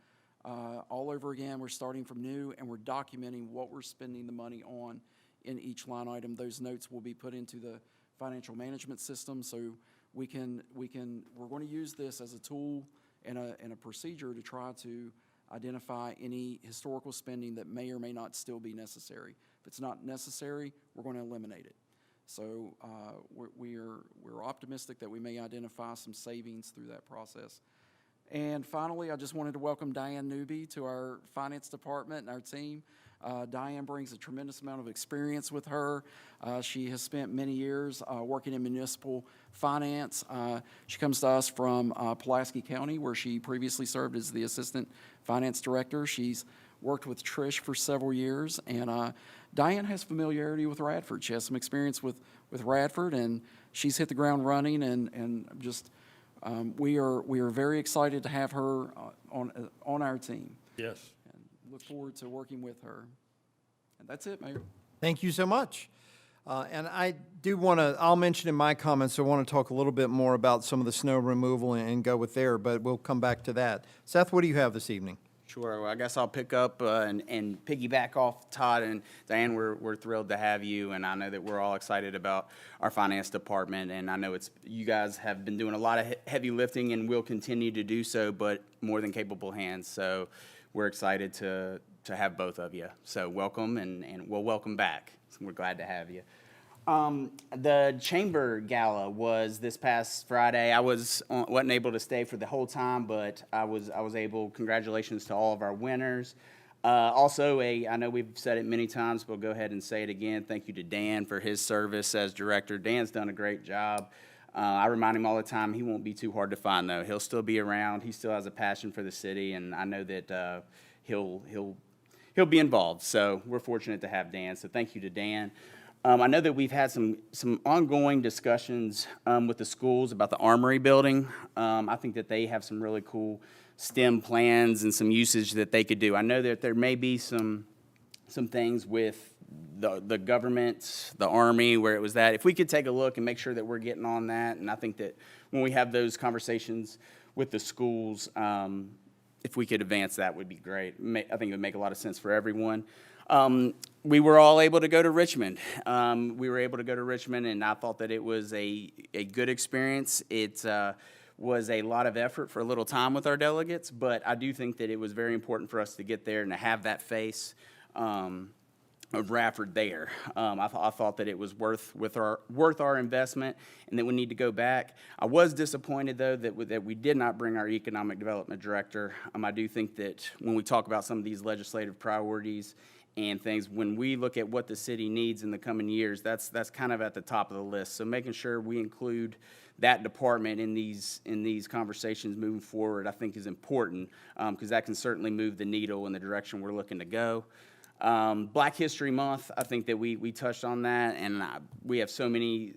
all over again. We're starting from new, and we're documenting what we're spending the money on in each line item. Those notes will be put into the financial management system, so we're going to use this as a tool and a procedure to try to identify any historical spending that may or may not still be necessary. If it's not necessary, we're going to eliminate it. So we're optimistic that we may identify some savings through that process. And finally, I just wanted to welcome Diane Newby to our finance department and our team. Diane brings a tremendous amount of experience with her. She has spent many years working in municipal finance. She comes to us from Pulaski County, where she previously served as the assistant finance director. She's worked with Trish for several years, and Diane has familiarity with Radford. She has some experience with Radford, and she's hit the ground running, and just we are very excited to have her on our team. Yes. And look forward to working with her. And that's it, Mayor. Thank you so much. And I do want to, I'll mention in my comments, I want to talk a little bit more about some of the snow removal and go with there, but we'll come back to that. Seth, what do you have this evening? Sure. Well, I guess I'll pick up and piggyback off Todd and Diane. We're thrilled to have you, and I know that we're all excited about our finance department. And I know you guys have been doing a lot of heavy lifting and will continue to do so, but more than capable hands. So we're excited to have both of you. So welcome, and we'll welcome back. So we're glad to have you. The Chamber Gala was this past Friday. I wasn't able to stay for the whole time, but I was able. Congratulations to all of our winners. Also, I know we've said it many times, but we'll go ahead and say it again. Thank you to Dan for his service as director. Dan's done a great job. I remind him all the time, he won't be too hard to find, though. He'll still be around. He still has a passion for the city, and I know that he'll be involved. So we're fortunate to have Dan. So thank you to Dan. I know that we've had some ongoing discussions with the schools about the Armory building. I think that they have some really cool STEM plans and some usage that they could do. I know that there may be some things with the government, the Army, where it was that. If we could take a look and make sure that we're getting on that, and I think that when we have those conversations with the schools, if we could advance that would be great. I think it would make a lot of sense for everyone. We were all able to go to Richmond. And I thought that it was a good experience. It was a lot of effort for a little time with our delegates, but I do think that it was very important for us to get there and to have that face of Radford there. I thought that it was worth our investment, and that we need to go back. I was disappointed, though, that we did not bring our economic development director. I do think that when we talk about some of these legislative priorities and things, when we look at what the city needs in the coming years, that's kind of at the top of the list. So making sure we include that department in these conversations moving forward, I think is important, because that can certainly move the needle in the direction we're looking to go. Black History Month, I think that we touched on that, and we have so many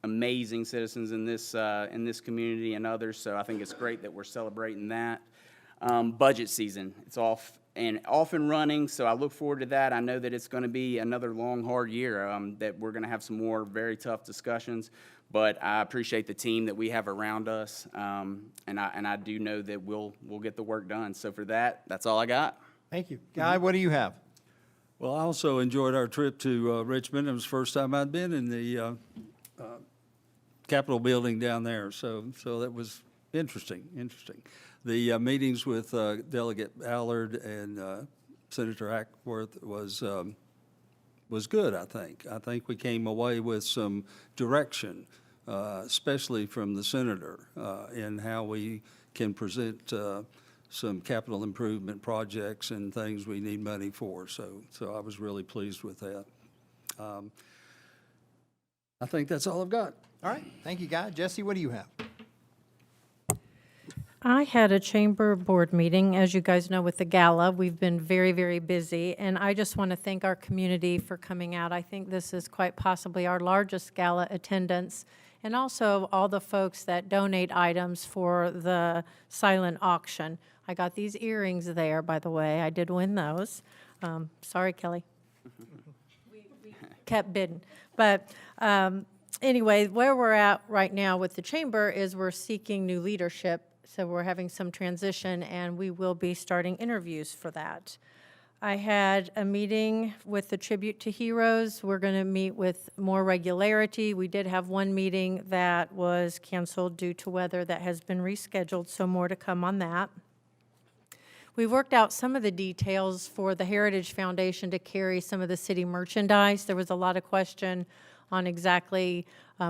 amazing citizens in this community and others, so I think it's great that we're celebrating that. Budget season, it's off and running, so I look forward to that. I know that it's going to be another long, hard year, that we're going to have some more very tough discussions, but I appreciate the team that we have around us, and I do know that we'll get the work done. So for that, that's all I got. Thank you. Guy, what do you have? Well, I also enjoyed our trip to Richmond. It was the first time I'd been in the Capitol building down there, so that was interesting. The meetings with Delegate Allard and Senator Ackworth was good, I think. I think we came away with some direction, especially from the senator, in how we can present some capital improvement projects and things we need money for. So I was really pleased with that. I think that's all I've got. All right. Thank you, Guy. Jesse, what do you have? I had a chamber board meeting, as you guys know, with the gala. We've been very, very busy, and I just want to thank our community for coming out. I think this is quite possibly our largest gala attendance, and also all the folks that donate items for the silent auction. I got these earrings there, by the way. I did win those. Sorry, Kelly. We kept bidding. But anyway, where we're at right now with the chamber is we're seeking new leadership. So we're having some transition, and we will be starting interviews for that. I had a meeting with the Tribute to Heroes. We're going to meet with more regularity. We did have one meeting that was canceled due to weather that has been rescheduled, so more to come on that. We worked out some of the details for the Heritage Foundation to carry some of the city merchandise. There was a lot of question on exactly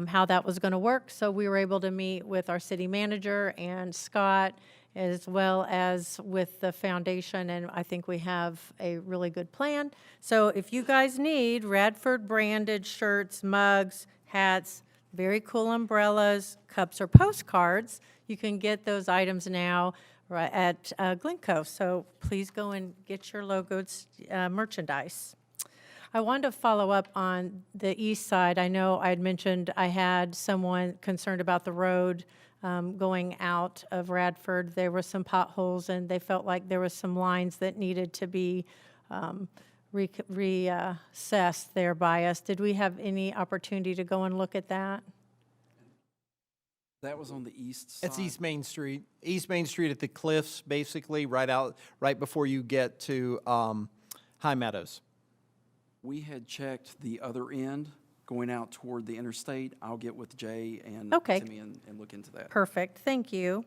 how that was going to work. So we were able to meet with our city manager and Scott, as well as with the foundation, and I think we have a really good plan. So if you guys need Radford branded shirts, mugs, hats, very cool umbrellas, cups, or postcards, you can get those items now right at Glencoe. So please go and get your logos merchandise. I wanted to follow up on the east side. I know I had mentioned I had someone concerned about the road going out of Radford. There were some potholes, and they felt like there was some lines that needed to be reassessed there by us. Did we have any opportunity to go and look at that? That was on the east side? It's East Main Street. East Main Street at the cliffs, basically, right before you get to High Meadows. We had checked the other end, going out toward the interstate. I'll get with Jay and Okay. Timmy and look into that. Perfect, thank you.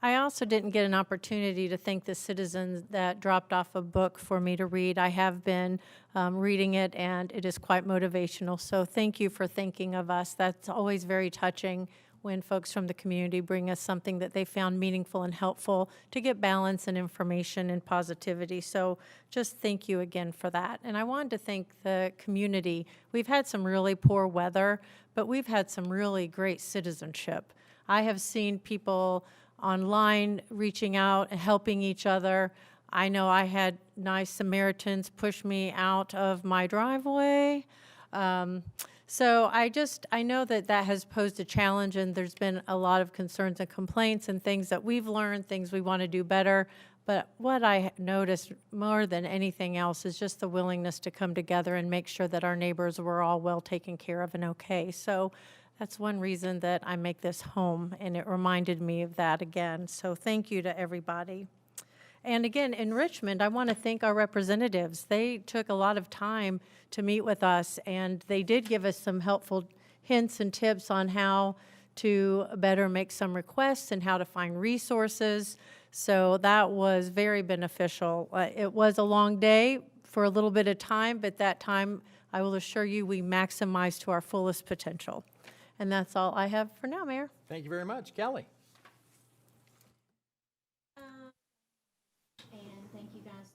I also didn't get an opportunity to thank the citizens that dropped off a book for me to read. I have been reading it, and it is quite motivational, so thank you for thinking of us. That's always very touching when folks from the community bring us something that they found meaningful and helpful to get balance and information and positivity. So just thank you again for that. And I wanted to thank the community. We've had some really poor weather, but we've had some really great citizenship. I have seen people online reaching out and helping each other. I know I had nice Samaritans push me out of my driveway. So I know that that has posed a challenge, and there's been a lot of concerns and complaints and things that we've learned, things we want to do better. But what I noticed more than anything else is just the willingness to come together and make sure that our neighbors were all well taken care of and okay. So that's one reason that I make this home, and it reminded me of that again. So thank you to everybody. And again, in Richmond, I want to thank our representatives. They took a lot of time to meet with us, and they did give us some helpful hints and tips on how to better make some requests and how to find resources. So that was very beneficial. It was a long day for a little bit of time, but that time, I will assure you, we maximized to our fullest potential. And that's all I have for now, Mayor. Thank you very much. Kelly? And thank you guys to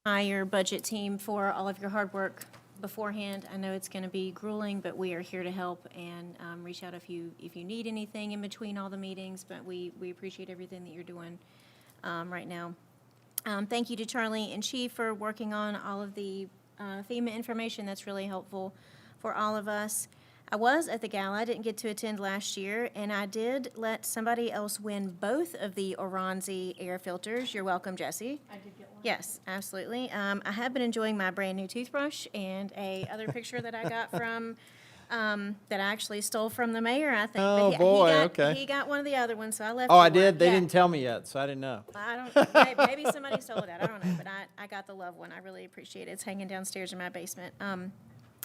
the entire budget team for all of your hard work beforehand. I know it's going to be grueling, but we are here to help, and reach out if you need anything in between all the meetings, but we appreciate everything that you're doing right now. Thank you to Charlie and Chief for working on all of the FEMA information. That's really helpful for all of us. I was at the gala. I didn't get to attend last year, and I did let somebody else win both of the Oronzi air filters. You're welcome, Jesse. I did get one. Yes, absolutely. I have been enjoying my brand new toothbrush, and a other picture that I got from, that I actually stole from the mayor, I think. But Oh, boy, okay. He got one of the other ones, so I left Oh, you I one. did? They Yeah. didn't tell me yet, so I didn't know. I don't, maybe somebody stole it out, I don't know, but I got the love one. I really appreciate it. It's hanging downstairs in my basement.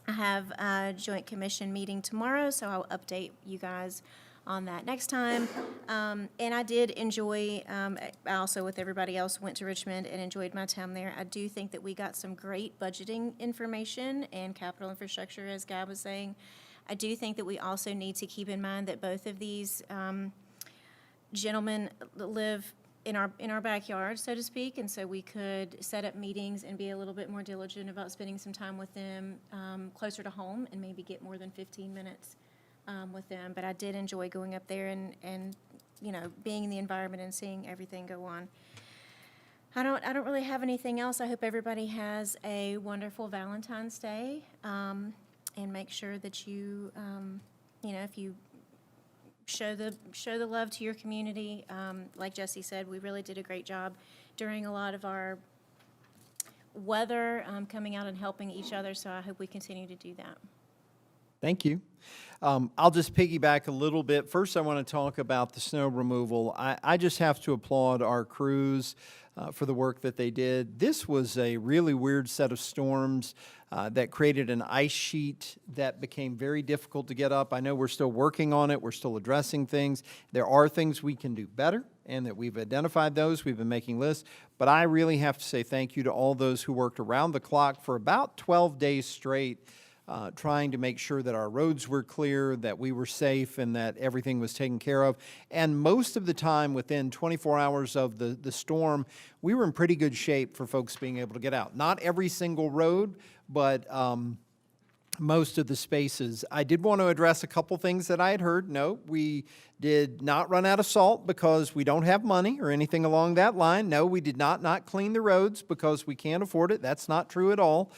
I have a joint commission meeting tomorrow, so I'll update you guys on that next time. And I did enjoy, I also with everybody else went to Richmond and enjoyed my time there. I do think that we got some great budgeting information and capital infrastructure, as Guy was saying. I do think that we also need to keep in mind that both of these gentlemen live in our backyard, so to speak, and so we could set up meetings and be a little bit more diligent about spending some time with them closer to home, and maybe get more than 15 minutes with them. But I did enjoy going up there and you know, being in the environment and seeing everything go on. I don't really have anything else. I hope everybody has a wonderful Valentine's Day, and make sure that you you know, if you show the love to your community. Like Jesse said, we really did a great job during a lot of our weather, coming out and helping each other, so I hope we continue to do that. Thank you. I'll just piggyback a little bit. First, I want to talk about the snow removal. I just have to applaud our crews for the work that they did. This was a really weird set of storms that created an ice sheet that became very difficult to get up. I know we're still working on it. We're still addressing things. There are things we can do better, and that we've identified those. We've been making lists. But I really have to say thank you to all those who worked around the clock for about 12 days straight, trying to make sure that our roads were clear, that we were safe, and that everything was taken care of. And most of the time, within 24 hours of the storm, we were in pretty good shape for folks being able to get out. Not every single road, but most of the spaces. I did want to address a couple things that I had heard. No, we did not run out of salt because we don't have money or anything along that line. No, we did not clean the roads because we can't afford it. That's not true at all.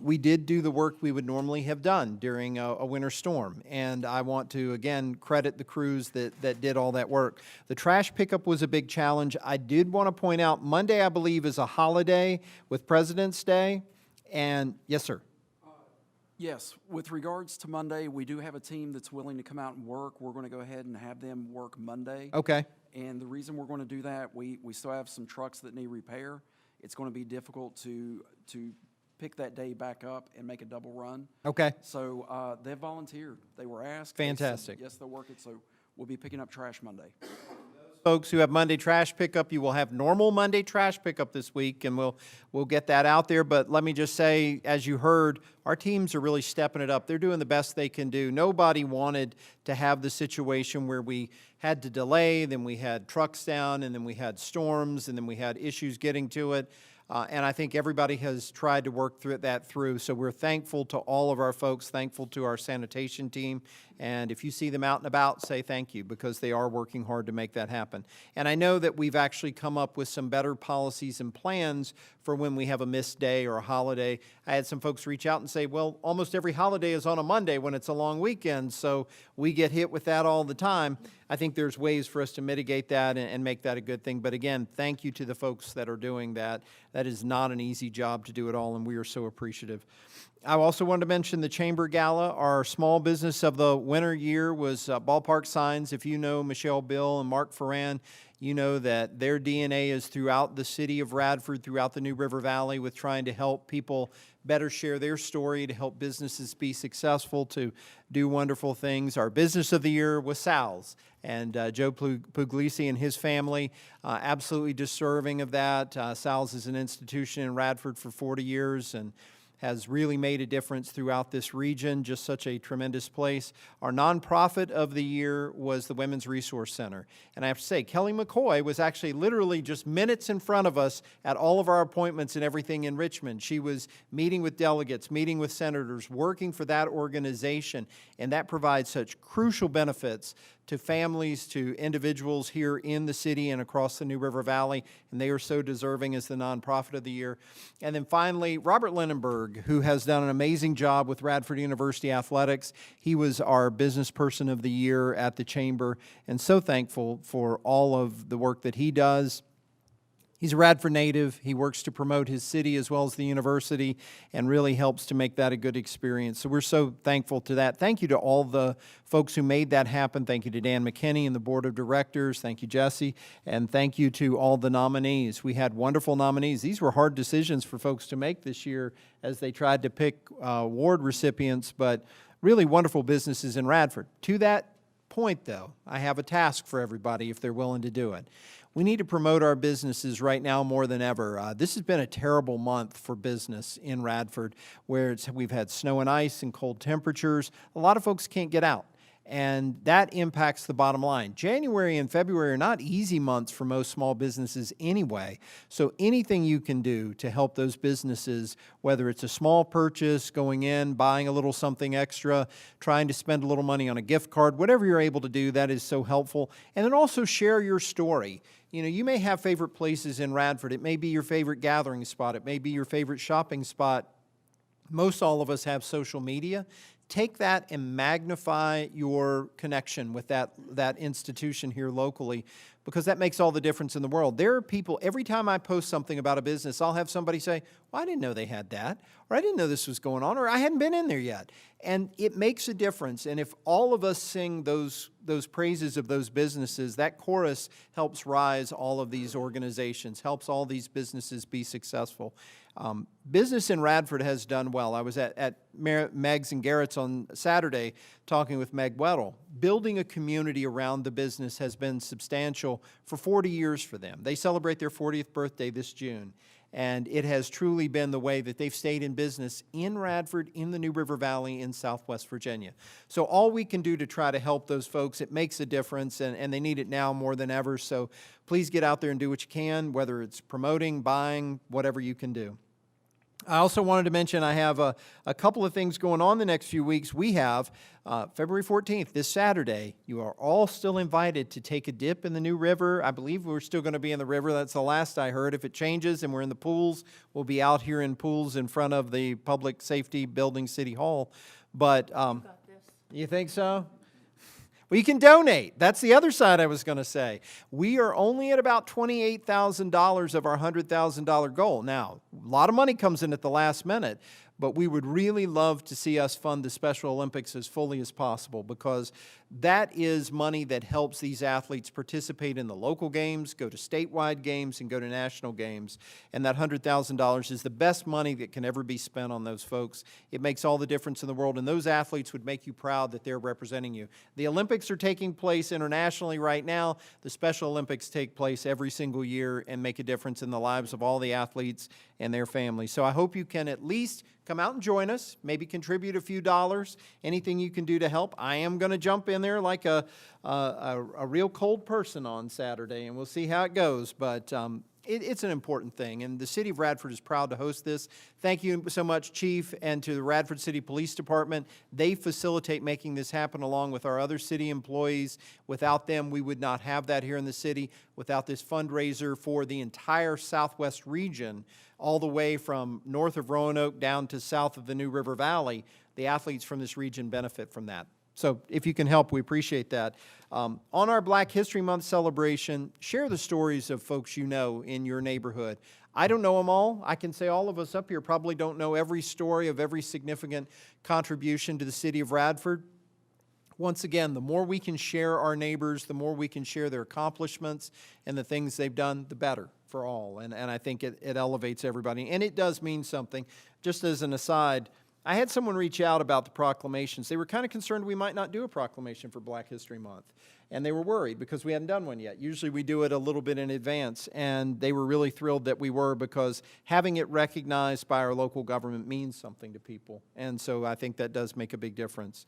We did do the work we would normally have done during a winter storm. And I want to, again, credit the crews that did all that work. The trash pickup was a big challenge. I did want to point out, Monday, I believe, is a holiday with President's Day. And, yes, sir. Yes, with regards to Monday, we do have a team that's willing to come out and work. We're going to go ahead and have them work Monday. Okay. And the reason we're going to do that, we still have some trucks that need repair. It's going to be difficult to pick that day back up and make a double run. Okay. So they volunteered. They were asked. They said, Fantastic. yes, they'll work it. So we'll be picking up trash Monday. Folks who have Monday trash pickup, you will have normal Monday trash pickup this week, and we'll get that out there. But let me just say, as you heard, our teams are really stepping it up. They're doing the best they can do. Nobody wanted to have the situation where we had to delay, then we had trucks down, and then we had storms, and then we had issues getting to it. And I think everybody has tried to work that through. So we're thankful to all of our folks, thankful to our sanitation team. And if you see them out and about, say thank you, because they are working hard to make that happen. And I know that we've actually come up with some better policies and plans for when we have a missed day or a holiday. I had some folks reach out and say, well, almost every holiday is on a Monday when it's a long weekend, so we get hit with that all the time. I think there's ways for us to mitigate that and make that a good thing. But again, thank you to the folks that are doing that. That is not an easy job to do it all, and we are so appreciative. I also wanted to mention the Chamber Gala. Our small business of the winter year was Ballpark Signs. If you know Michelle Bill and Mark Ferran, you know that their DNA is throughout the city of Radford, throughout the New River Valley, with trying to help people better share their story, to help businesses be successful, to do wonderful things. Our business of the year was Sal's, and Joe Puglisi and his family, absolutely deserving of that. Sal's is an institution in Radford for 40 years, and has really made a difference throughout this region, just such a tremendous place. Our nonprofit of the year was the Women's Resource Center. And I have to say, Kelly McCoy was actually literally just minutes in front of us at all of our appointments and everything in Richmond. She was meeting with delegates, meeting with senators, working for that organization, and that provides such crucial benefits to families, to individuals here in the city and across the New River Valley, and they are so deserving as the nonprofit of the year. And then finally, Robert Lindenberg, who has done an amazing job with Radford University Athletics. He was our business person of the year at the Chamber, and so thankful for all of the work that he does. He's a Radford native. He works to promote his city as well as the university and really helps to make that a good experience. So we're so thankful to that. Thank you to all the folks who made that happen. Thank you to Dan McKinney and the board of directors. Thank you, Jesse. And thank you to all the nominees. We had wonderful nominees. These were hard decisions for folks to make this year as they tried to pick award recipients, but really wonderful businesses in Radford. To that point, though, I have a task for everybody if they're willing to do it. We need to promote our businesses right now more than ever. This has been a terrible month for business in Radford, where we've had snow and ice and cold temperatures. A lot of folks can't get out, and that impacts the bottom line. January and February are not easy months for most small businesses anyway, so anything you can do to help those businesses, whether it's a small purchase, going in, buying a little something extra, trying to spend a little money on a gift card, whatever you're able to do, that is so helpful. And then also share your story. You know, you may have favorite places in Radford. It may be your favorite gathering spot. It may be your favorite shopping spot. Most all of us have social media. Take that and magnify your connection with that institution here locally, because that makes all the difference in the world. There are people, every time I post something about a business, I'll have somebody say, well, I didn't know they had that, or I didn't know this was going on, or I hadn't been in there yet. And it makes a difference. And if all of us sing those praises of those businesses, that chorus helps rise all of these organizations, helps all these businesses be successful. Business in Radford has done well. I was at Meg's and Garrett's on Saturday talking with Meg Weddle. Building a community around the business has been substantial for 40 years for them. They celebrate their 40th birthday this June. And it has truly been the way that they've stayed in business in Radford, in the New River Valley, in Southwest Virginia. So all we can do to try to help those folks, it makes a difference, and they need it now more than ever. So please get out there and do what you can, whether it's promoting, buying, whatever you can do. I also wanted to mention I have a couple of things going on the next few weeks. We have February 14th, this Saturday. You are all still invited to take a dip in the New River. I believe we're still going to be in the river. That's the last I heard. If it changes and we're in the pools, we'll be out here in pools in front of the Public Safety Building, City Hall. But you think so? Well, you can donate. That's the other side I was going to say. We are only at about $28,000 of our $100,000 goal. Now, a lot of money comes in at the last minute, but we would really love to see us fund the Special Olympics as fully as possible, because that is money that helps these athletes participate in the local games, go to statewide games, and go to national games. And that $100,000 is the best money that can ever be spent on those folks. It makes all the difference in the world, and those athletes would make you proud that they're representing you. The Olympics are taking place internationally right now. The Special Olympics take place every single year and make a difference in the lives of all the athletes and their families. So I hope you can at least come come out and join us, maybe contribute a few dollars, anything you can do to help. I am going to jump in there like a real cold person on Saturday, and we'll see how it goes. But it's an important thing, and the city of Radford is proud to host this. Thank you so much, Chief, and to the Radford City Police Department. They facilitate making this happen along with our other city employees. Without them, we would not have that here in the city. Without this fundraiser for the entire southwest region, all the way from north of Roanoke down to south of the New River Valley, the athletes from this region benefit from that. So if you can help, we appreciate that. On our Black History Month celebration, share the stories of folks you know in your neighborhood. I don't know them all. I can say all of us up here probably don't know every story of every significant contribution to the city of Radford. Once again, the more we can share our neighbors, the more we can share their accomplishments and the things they've done, the better for all. And I think it elevates everybody. And it does mean something. Just as an aside, I had someone reach out about the proclamations. They were kind of concerned we might not do a proclamation for Black History Month. And they were worried because we hadn't done one yet. Usually we do it a little bit in advance. And they were really thrilled that we were, because having it recognized by our local government means something to people. And so I think that does make a big difference.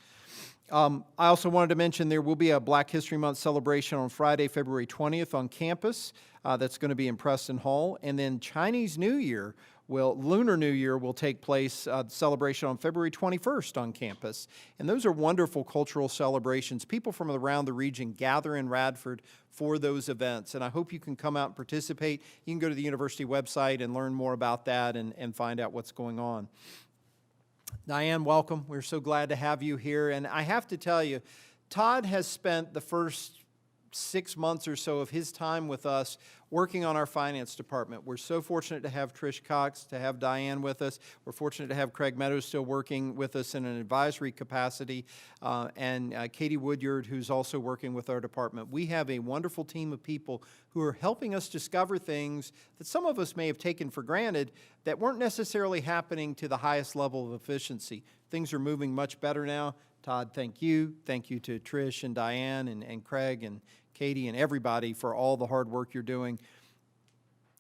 I also wanted to mention there will be a Black History Month celebration on Friday, February 20th on campus. That's going to be in Preston Hall. And then Chinese New Year Lunar New Year will take place, celebration on February 21st on campus. And those are wonderful cultural celebrations. People from around the region gather in Radford for those events. And I hope you can come out and participate. You can go to the university website and learn more about that and find out what's going on. Diane, welcome. We're so glad to have you here. And I have to tell you, Todd has spent the first 6 months or so of his time with us working on our finance department. We're so fortunate to have Trish Cox, to have Diane with us. We're fortunate to have Craig Meadows still working with us in an advisory capacity, and Katie Woodyard, who's also working with our department. We have a wonderful team of people who are helping us discover things that some of us may have taken for granted that weren't necessarily happening to the highest level of efficiency. Things are moving much better now. Todd, thank you. Thank you to Trish and Diane and Craig and Katie and everybody for all the hard work you're doing.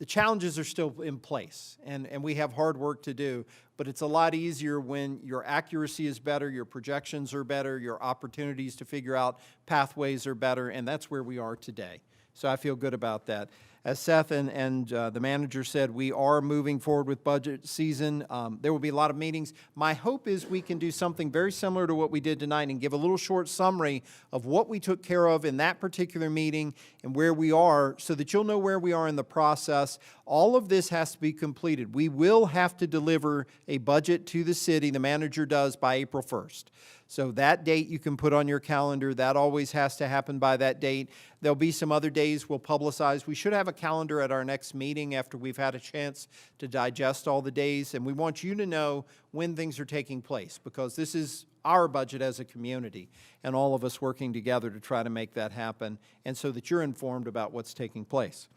The challenges are still in place, and we have hard work to do, but it's a lot easier when your accuracy is better, your projections are better, your opportunities to figure out pathways are better, and that's where we are today. So I feel good about that. As Seth and the manager said, we are moving forward with budget season. There will be a lot of meetings. My hope is we can do something very similar to what we did tonight and give a little short summary of what we took care of in that particular meeting and where we are, so that you'll know where we are in the process. All of this has to be completed. We will have to deliver a budget to the city, the manager does, by April 1st. So that date you can put on your calendar. That always has to happen by that date. There'll be some other days we'll publicize. We should have a calendar at our next meeting after we've had a chance to digest all the days. And we want you to know when things are taking place, because this is our budget as a community and all of us working together to try to make that happen, and so that you're informed about what's taking place.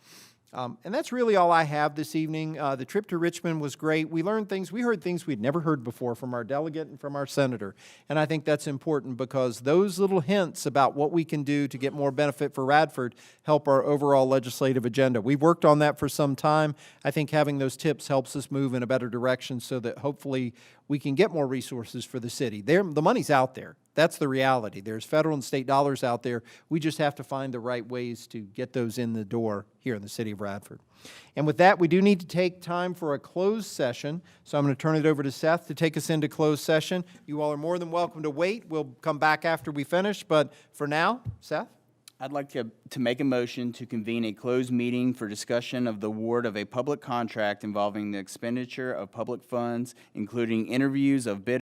And that's really all I have this evening. The trip to Richmond was great. We learned things, we heard things we'd never heard before from our delegate and from our senator. And I think that's important, because those little hints about what we can do to get more benefit for Radford help our overall legislative agenda. We've worked on that for some time. I think having those tips helps us move in a better direction, so that hopefully we can get more resources for the city. The money's out there. That's the reality. There's federal and state dollars out there. We just have to find the right ways to get those in the door here in the city of Radford. And with that, we do need to take time for a closed session. So I'm going to turn it over to Seth to take us into closed session. You all are more than welcome to wait. We'll come back after we finish. But for now, Seth? I'd like to make a motion to convene a closed meeting for discussion of the award of a public contract involving the expenditure of public funds, including interviews of bidders